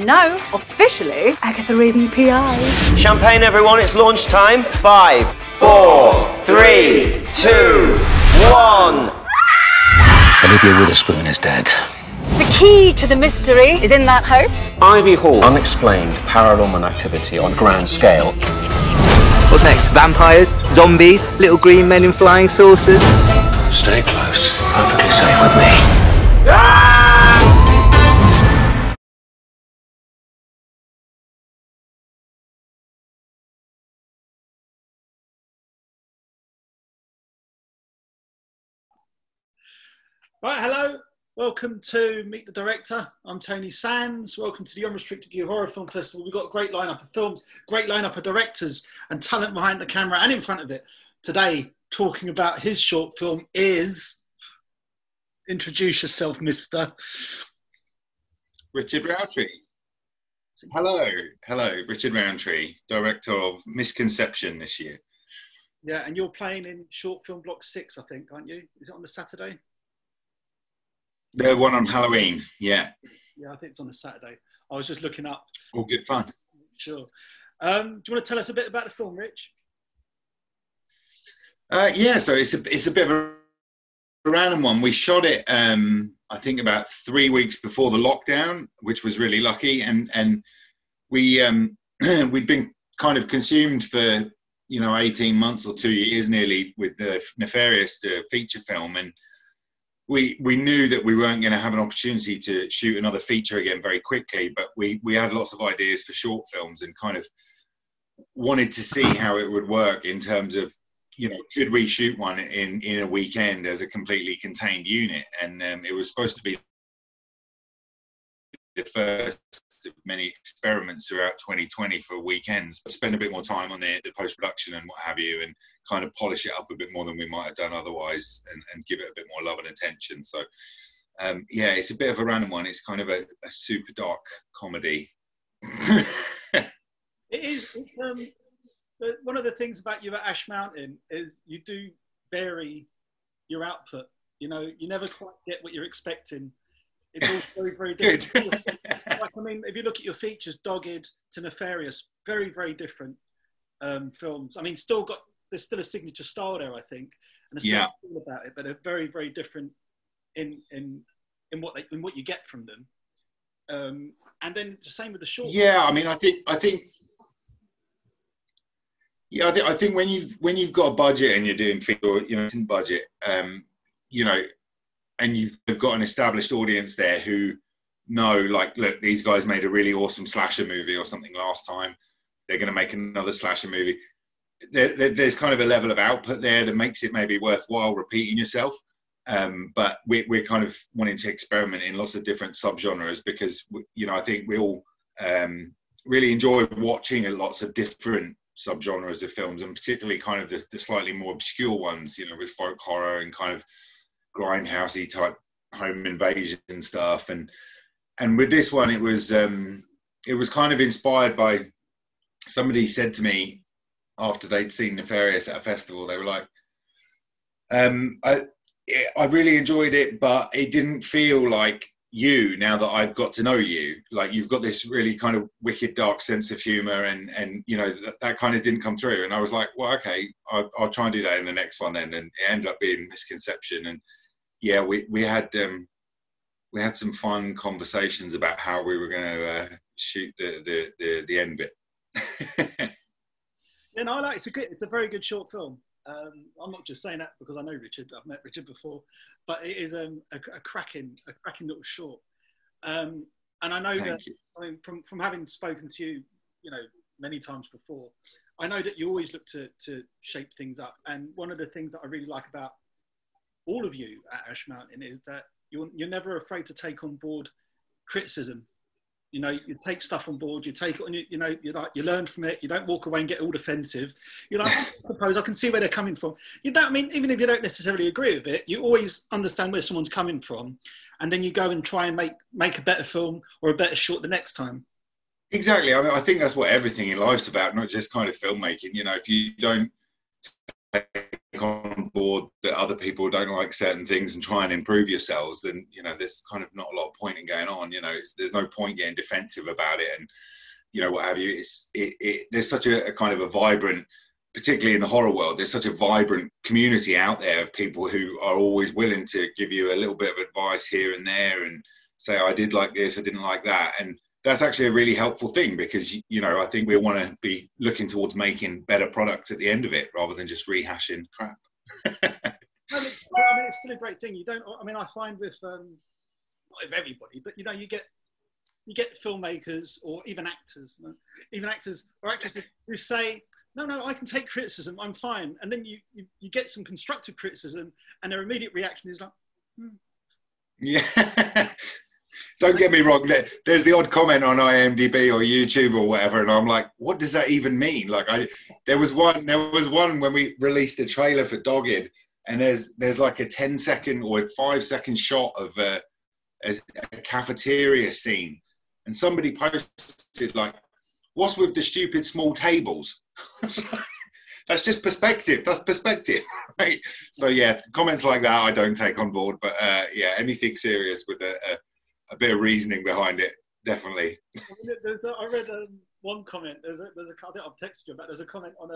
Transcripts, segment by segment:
And now, officially, Agatha Raisin PI. Champagne, everyone, it's launch time. 5, 4, 3, 2, 1. Olivia Witherspoon is dead. The key to the mystery is in that house. Ivy Hall. Unexplained paranormal activity on a grand scale. What's next? Vampires? Zombies? Little green men in flying saucers? Stay close. Perfectly safe with me. Right, hello. Welcome to Meet the Director. I'm Tony Sands. Welcome to the Unrestricted View Horror Film Festival. We've got a great lineup of films, great lineup of directors and talent behind the camera and in front of it. Today, talking about his short film is... Introduce yourself, mister. Richard Rowntree. Hello, Richard Rowntree, director of Misconception this year. Yeah, and you're playing in short film block 6, I think, aren't you? Is it on the Saturday? The one on Halloween, yeah. Yeah, I think it's on a Saturday. I was just looking up. All good fun. Sure. Do you want to tell us a bit about the film, Rich? Yeah, so it's a bit of a random one. We shot it, I think, about 3 weeks before the lockdown, which was really lucky. And we we'd been kind of consumed for 18 months or 2 years nearly with the Nefarious feature film, and we knew that we weren't going to have an opportunity to shoot another feature again very quickly, but we had lots of ideas for short films and kind of wanted to see how it would work in terms of, could we shoot one in a weekend as a completely contained unit? And it was supposed to be the first of many experiments throughout 2020 for weekends. Spend a bit more time on the post-production and what have you, and kind of polish it up a bit more than we might have done otherwise, and give it a bit more love and attention. So yeah, it's a bit of a random one. It's kind of a super dark comedy. It is. One of the things about you at Ash Mountain is you do vary your output. You never quite get what you're expecting. It's all very, very different. If you look at your features, Dogged to Nefarious, very, very different films. I mean, there's still a signature style there, I think, and a certain feel about it, but they're very, very different in what you get from them. And then the same with the short. Yeah, I mean, I think when you've got a budget and you're doing it's in budget, and you've got an established audience there who know, like, look, these guys made a really awesome slasher movie or something last time. They're going to make another slasher movie. There's kind of a level of output there that makes it maybe worthwhile repeating yourself. But we're kind of wanting to experiment in lots of different subgenres because, I think we all really enjoy watching lots of different subgenres of films, and particularly kind of the slightly more obscure ones, with folk horror and kind of grindhousey type home invasion stuff, and with this one it was kind of inspired by somebody said to me after they'd seen Nefarious at a festival. They were like, I really enjoyed it, but it didn't feel like you now that I've got to know you. Like, you've got this really kind of wicked dark sense of humor, and that kind of didn't come through. And I was like, well, okay, I'll try and do that in the next one then. And it ended up being Misconception. And yeah, we had some fun conversations about how we were going to shoot the end bit. I like it's a very good short film. I'm not just saying that because I know Richard. I've met Richard before, but it is a cracking little short. And I know from having spoken to you, many times before, I know that you always look to shape things up. And one of the things that I really like about all of you at Ash Mountain is that you're never afraid to take on board criticism. You take stuff on board, you take it on, you learn from it. You don't walk away and get all defensive. I suppose I can see where they're coming from. Even if you don't necessarily agree with it, you always understand where someone's coming from, and then you go and try and make a better film or a better short the next time. Exactly. I think that's what everything in life's about, not just kind of filmmaking. If you don't take on board that other people don't like certain things and try and improve yourselves, then there's kind of not a lot of point in going on. There's no point getting defensive about it and what have you. There's such a kind of a vibrant, particularly in the horror world, there's such a vibrant community out there of people who are always willing to give you a little bit of advice here and there and say, I did like this, I didn't like that. And that's actually a really helpful thing because, I think we want to be looking towards making better products at the end of it rather than just rehashing crap. It's still a great thing. I find with, not with everybody, but, you get filmmakers or even actors or actresses who say, no, I can take criticism, I'm fine. And then you get some constructive criticism and their immediate reaction is like, Yeah. Don't get me wrong. There's the odd comment on IMDb or YouTube or whatever, and I'm like, what does that even mean? Like, there was one when we released the trailer for Dogged, and there's like a 10-second or a 5-second shot of a cafeteria scene, and somebody posted like, "What's with the stupid small tables?" That's just perspective. That's perspective, right? So yeah, comments like that I don't take on board, but yeah, anything serious with a bit of reasoning behind it, definitely. I read one comment. I think I've texted you about. There's a comment on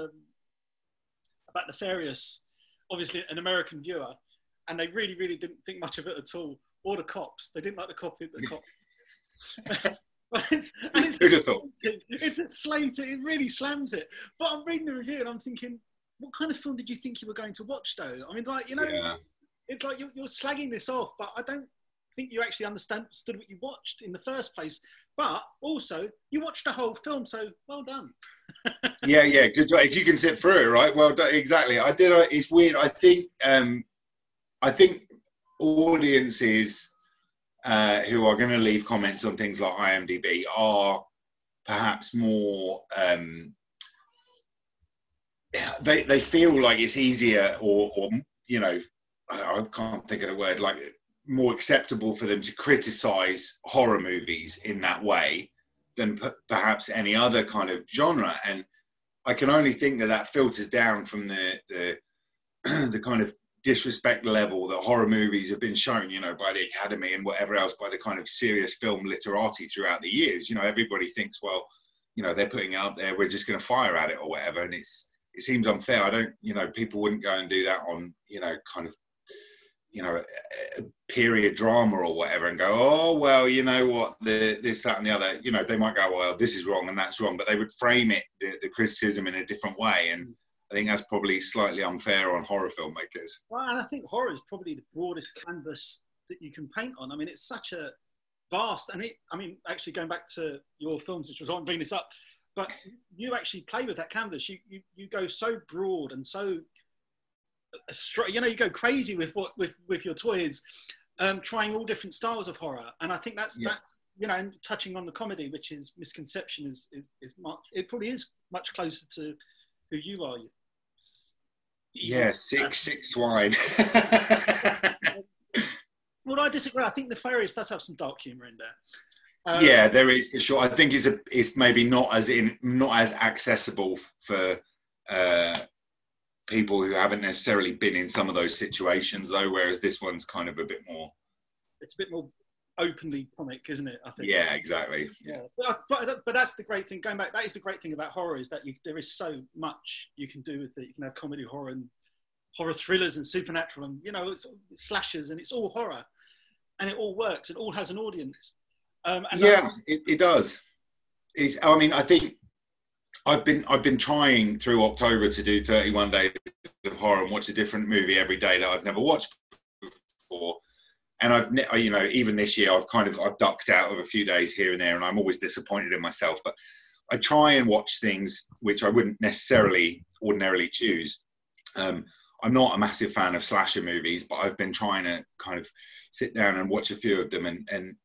about Nefarious, obviously an American viewer, and they really didn't think much of it at all. Or the cops, they didn't like the cop. It's a slate. It really slams it. But I'm reading the review and I'm thinking, what kind of film did you think you were going to watch, though? I mean, like, Yeah. It's like you're slagging this off, but I don't think you actually understood what you watched in the first place. But also, you watched the whole film, so well done. Yeah, good job. If you can sit through it, right? Well done. Exactly. I did. It's weird. I think audiences who are going to leave comments on things like IMDb are perhaps more. They feel like it's easier, or I can't think of the word, like more acceptable for them to criticize horror movies in that way than perhaps any other kind of genre. And I can only think that filters down from the kind of disrespect level that horror movies have been shown, by the Academy and whatever else, by the kind of serious film literati throughout the years. Everybody thinks, well, they're putting it up there, we're just going to fire at it or whatever. And it seems unfair. I don't, people wouldn't go and do that on, kind of, a period drama or whatever and go, oh, well, you know what, this, that and the other. They might go, well, this is wrong and that's wrong, but they would frame it, the criticism, in a different way. And I think that's probably slightly unfair on horror filmmakers. Well, and I think horror is probably the broadest canvas that you can paint on. I mean, it's such a vast, actually going back to your films, which was on bringing this up, but you actually play with that canvas. You go so broad and so, you go crazy with your toys, trying all different styles of horror. And I think that's and touching on the comedy, which is Misconception, is much. It probably is much closer to who you are. Yeah, six wine. Well, I disagree. I think Nefarious does have some dark humour in there. Yeah, there is for sure. I think it's maybe not as accessible for people who haven't necessarily been in some of those situations, though. Whereas this one's kind of a bit more. It's a bit more openly comic, isn't it? I think. Yeah, exactly. Yeah, but that's the great thing. Going back, that is the great thing about horror, is that there is so much you can do with it. You can have comedy, horror, and horror thrillers, and supernatural, and it's slashers, and it's all horror, and it all works. It all has an audience. It does. I think I've been trying through October to do 31 days of horror and watch a different movie every day that I've never watched before. And even this year, I've ducked out of a few days here and there, and I'm always disappointed in myself. But I try and watch things which I wouldn't necessarily ordinarily choose. I'm not a massive fan of slasher movies, but I've been trying to kind of sit down and watch a few of them. And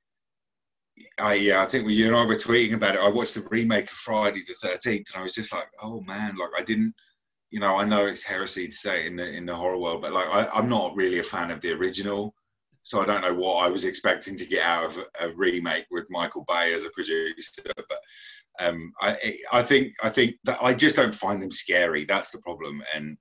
I think you and I were tweeting about it. I watched the remake of Friday the 13th, and I was just like, oh man, like I didn't. I know it's heresy to say it in the horror world, but like I'm not really a fan of the original. So I don't know what I was expecting to get out of a remake with Michael Bay as a producer, but I think that I just don't find them scary. That's the problem, and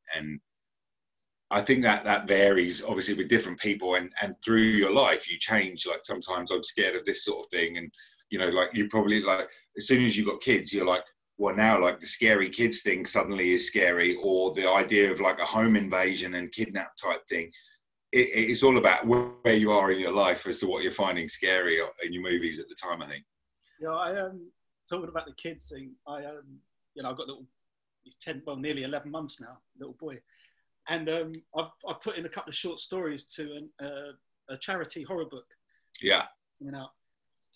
I think that varies obviously with different people, and through your life you change. Like sometimes I'm scared of this sort of thing, and you know, like you probably like as soon as you got kids, you're like, well, now like the scary kids thing suddenly is scary, or the idea of like a home invasion and kidnap type thing. It's all about where you are in your life as to what you're finding scary in your movies at the time, I think. Yeah, I talking about the kids thing. You know, I've got he's 10, well, nearly 11 months now, little boy. And I put in a couple of short stories to a charity horror book. Yeah. You know,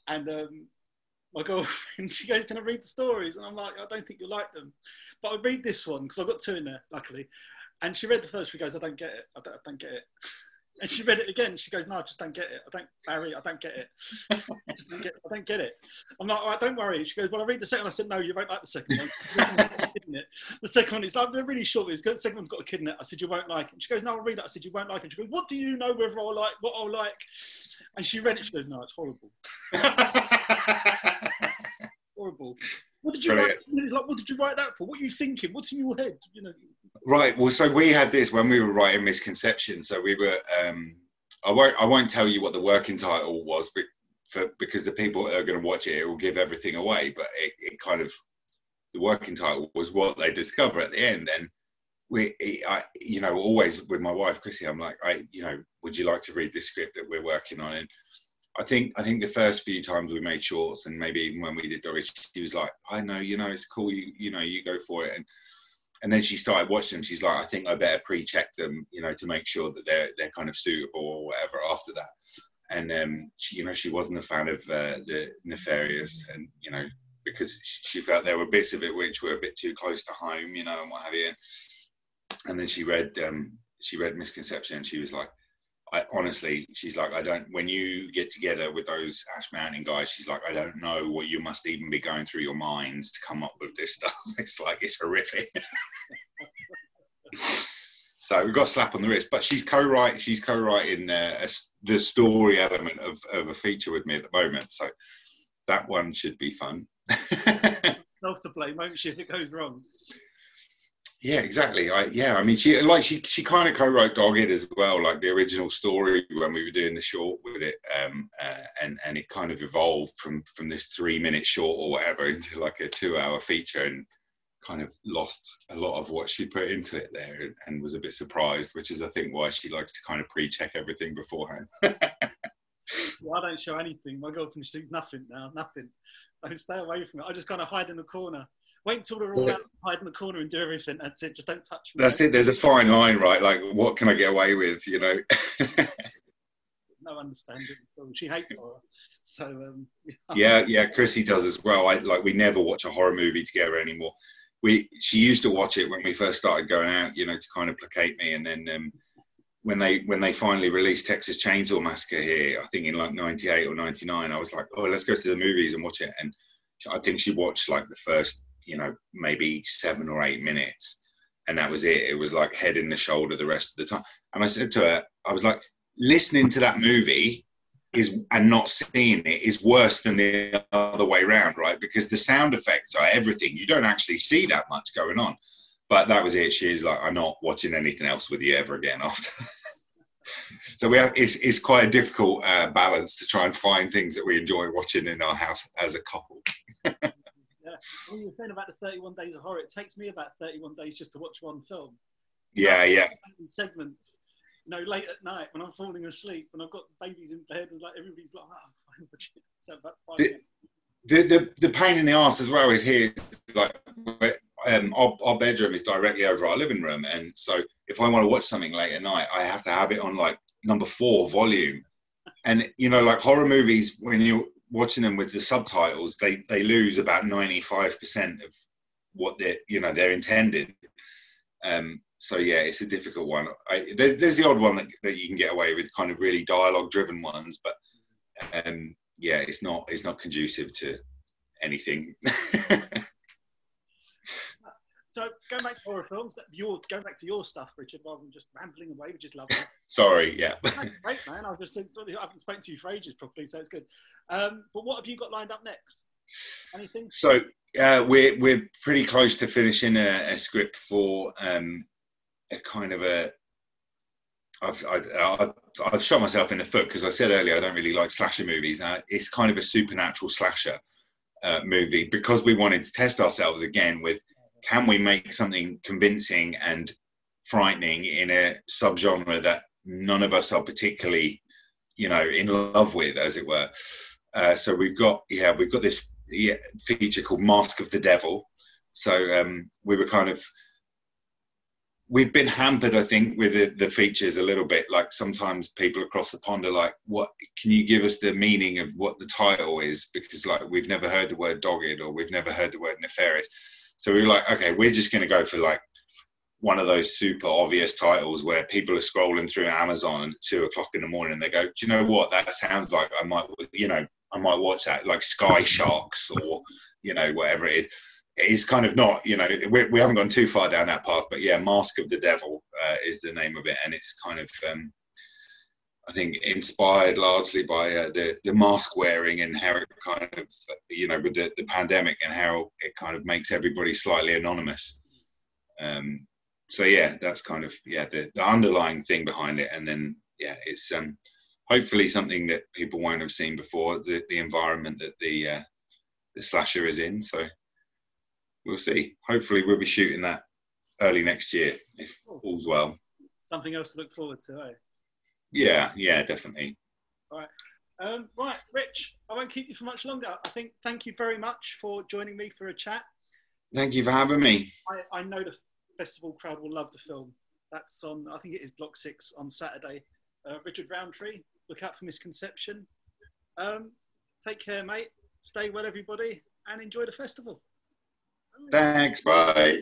and my girlfriend, she goes, "Can I read the stories?" And I'm like, "I don't think you'll like them, but I read this one because I've got 2 in there, luckily." And she read the first. She goes, "I don't get it. I don't get it." And she read it again. She goes, "No, I just don't get it. Barry, I don't get it. I don't get it." I'm like, "All right, don't worry." She goes, "Well, I read the second." I said, "No, you won't like the second one. The second one is like, they're really short. The second one's got a kid in it." I said, "You won't like it." She goes, "No, I'll read it." I said, "You won't like it." She goes, "What do you know whether I'll like what I'll like?" And she read it. She goes, "No, it's horrible." Horrible. What did you write? It's like, what did you write that for? What are you thinking? What's in your head? You know. Right. Well, so we had this when we were writing Misconception. So we were. I won't tell you what the working title was, because the people that are going to watch it will give everything away. But it kind of, the working title was what they discover at the end. And you know, always with my wife Chrissy, I'm like, you know, would you like to read this script that we're working on? And I think the first few times we made shorts, and maybe even when we did Doggy, she was like, "I know, you know, it's cool. You know, you go for it." And then she started watching them. She's like, "I think I better pre-check them, you know, to make sure that they're kind of suitable or whatever after that." And she, you know, she wasn't a fan of the Nefarious, and you know, because she felt there were bits of it which were a bit too close to home, you know, and what have you. And then she read Misconception, and she was like, honestly, she's like, when you get together with those Ash Mountain guys, she's like, I don't know what you must even be going through your minds to come up with this stuff. It's like, it's horrific. So we've got a slap on the wrist, but she's co-writing the story element of a feature with me at the moment. So that one should be fun. Self to blame, won't she, if it goes wrong? Yeah, exactly. I mean, she kind of co-wrote Dogged as well, like the original story when we were doing the short with it, and it kind of evolved from this 3-minute short or whatever into like a 2-hour feature, and kind of lost a lot of what she put into it there, and was a bit surprised, which is I think why she likes to kind of pre-check everything beforehand. Well, I don't show anything. My girlfriend sees nothing now, nothing. I can stay away from it. I just kind of hide in the corner. Wait until they're all out, hide in the corner and do everything. That's it. Just don't touch me. That's it. There's a fine line, right? Like, what can I get away with, you know? No understanding. She hates horror. So, yeah, Chrissy does as well. We never watch a horror movie together anymore. She used to watch it when we first started going out, you know, to kind of placate me. And then when they finally released Texas Chainsaw Massacre here, I think in like 98 or 99, I was like, oh, let's go to the movies and watch it. And I think she watched like the first, you know, maybe 7 or 8 minutes, and that was it. It was like head in the shoulder the rest of the time. And I said to her, I was like, listening to that movie and not seeing it is worse than the other way around, right? Because the sound effects are everything. You don't actually see that much going on. But that was it. She's like, I'm not watching anything else with you ever again after. So it's quite a difficult balance to try and find things that we enjoy watching in our house as a couple. Yeah. When you were saying about the 31 days of horror, it takes me about 31 days just to watch one film. Yeah. In segments, you know, late at night when I'm falling asleep and I've got babies in bed and like everybody's like, fine, so about 5 minutes. The pain in the arse as well is here, like our bedroom is directly over our living room, and so if I want to watch something late at night, I have to have it on like number 4 volume. And you know, like horror movies, when you're watching them with the subtitles, they lose about 95% of what they're intended. So yeah, it's a difficult one. There's the odd one that you can get away with, kind of really dialogue driven ones, but yeah, it's not conducive to anything. So going back to horror films, going back to your stuff, Richard, rather than just rambling away, which is lovely. Sorry, yeah. Great, man. I haven't spoken to you for ages properly, so it's good. But what have you got lined up next? Anything? So we're pretty close to finishing a script for a kind of a I've shot myself in the foot because I said earlier I don't really like slasher movies. It's kind of a supernatural slasher movie because we wanted to test ourselves again with, can we make something convincing and frightening in a subgenre that none of us are particularly, you know, in love with, as it were. So we've got this feature called Mask of the Devil. So we've been hampered, I think, with the features a little bit. Like sometimes people across the pond are like, "What? Can you give us the meaning of what the title is?" Because like we've never heard the word dogged or we've never heard the word nefarious. So we were like, okay, we're just going to go for like one of those super obvious titles where people are scrolling through Amazon at 2 o'clock in the morning and they go, "Do you know what? That sounds like I might watch that." Like Sky Sharks or, you know, whatever it is. It is kind of not, you know, we haven't gone too far down that path, but yeah, Mask of the Devil is the name of it. And it's kind of, I think, inspired largely by the mask wearing and how it kind of, you know, with the pandemic and how it kind of makes everybody slightly anonymous. So yeah, that's kind of, yeah, the underlying thing behind it. And then, yeah, it's hopefully something that people won't have seen before, the environment that the slasher is in. So we'll see. Hopefully we'll be shooting that early next year if all's well. Something else to look forward to, eh? Yeah, definitely. All right. Right, Rich, I won't keep you for much longer. I think thank you very much for joining me for a chat. Thank you for having me. I know the festival crowd will love the film. That's on, I think it is Block 6 on Saturday. Richard Rowntree, look out for Misconception. Take care, mate. Stay well, everybody, and enjoy the festival. Thanks, bye.